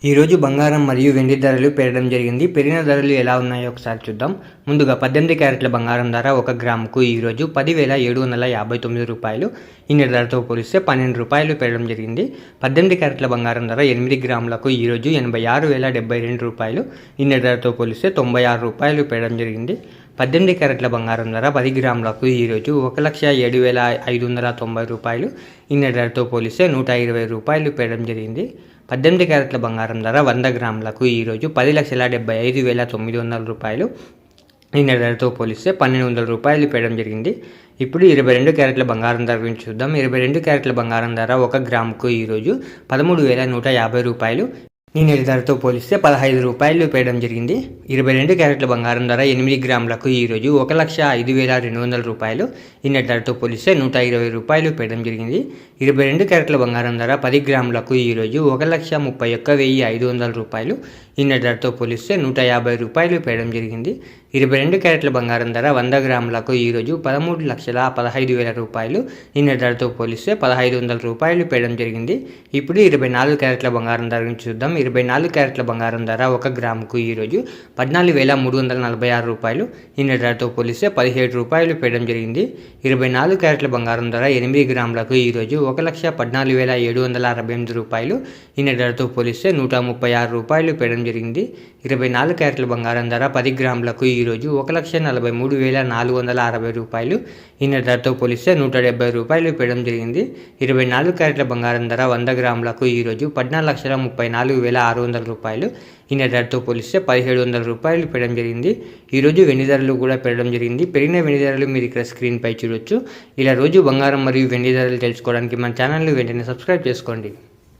ఈరోజు బంగారం మరియు వెండి ధరలు పెరగడం జరిగింది. పెరిగిన ధరలు ఎలా ఉన్నాయో ఒకసారి చూద్దాం. ముందుగా 18 క్యారెట్ల బంగారం ధర 1 గ్రాముకు ఈరోజు 10,759 రూపాయలు. నిన్నటి ధరతో పోలిస్తే 12 రూపాయలు పెరగడం జరిగింది. 18 క్యారెట్ల బంగారం ధర 8 గ్రాములకు ఈరోజు 86,072 రూపాయలు. నిన్నటి ధరతో పోలిస్తే 96 రూపాయలు పెరగడం జరిగింది. 18 క్యారెట్ల బంగారం ధర 10 గ్రాములకు ఈరోజు 1,07,590 రూపాయలు. నిన్నటి ధరతో పోలిస్తే 120 రూపాయలు పెరగడం జరిగింది. 18 క్యారెట్ల బంగారం ధర 100 గ్రాములకు ఈరోజు 10,75,900 రూపాయలు. నిన్నటి ధరతో పోలిస్తే 1,200 రూపాయలు పెరగడం జరిగింది. ఇప్పుడు 22 క్యారెట్ల బంగారం ధర గురించి చూద్దాం. 22 క్యారెట్ల బంగారం ధర 1 గ్రాముకు ఈరోజు 13,150 రూపాయలు. నిన్నటి ధరతో పోలిస్తే 15 రూపాయలు పెరగడం జరిగింది. 22 క్యారెట్ల బంగారం ధర 8 గ్రాములకు ఈరోజు 1,05,200 రూపాయలు. నిన్నటి ధరతో పోలిస్తే 120 రూపాయలు పెరగడం జరిగింది. 22 క్యారెట్ల బంగారం ధర 10 గ్రాములకు ఈరోజు 1,31,500 రూపాయలు. నిన్నటి ధరతో పోలిస్తే 150 రూపాయలు పెరగడం జరిగింది. 22 క్యారెట్ల బంగారం ధర 100 గ్రాములకు ఈరోజు 13,15,000 రూపాయలు. నిన్నటి ధరతో పోలిస్తే 1,500 రూపాయలు పెరగడం జరిగింది. ఇప్పుడు 24 క్యారెట్ల బంగారం ధర గురించి చూద్దాం. 24 క్యారెట్ల బంగారం ధర 1 గ్రాముకు ఈరోజు 14,346 రూపాయలు. నిన్నటి ధరతో పోలిస్తే 17 రూపాయలు పెరగడం జరిగింది. 24 క్యారెట్ల బంగారం ధర 8 గ్రాములకు ఈరోజు 1,14,768 రూపాయలు. నిన్నటి ధరతో పోలిస్తే 136 రూపాయలు పెరగడం జరిగింది. 24 క్యారెట్ల బంగారం ధర 10 గ్రాములకు ఈరోజు 1,43,460 రూపాయలు. నిన్నటి ధరతో పోలిస్తే 170 రూపాయలు పెరగడం జరిగింది. 24 క్యారెట్ల బంగారం ధర 100 గ్రాములకు ఈరోజు 14,34,600 రూపాయలు. నిన్నటి ధరతో పోలిస్తే 1,700 రూపాయలు పెరగడం జరిగింది. ఈరోజు వెండి ధరలు కూడా పెరగడం జరిగింది. పెరిగిన వెండి ధరలు మీరు ఇక్కడ స్క్రీన్ పై చూడొచ్చు. ఇలా రోజు బంగారం మరియు వెండి ధరలు తెలుసుకోవడానికి మన ఛానల్ని వెంటనే సబ్స్క్రైబ్ చేసుకోండి.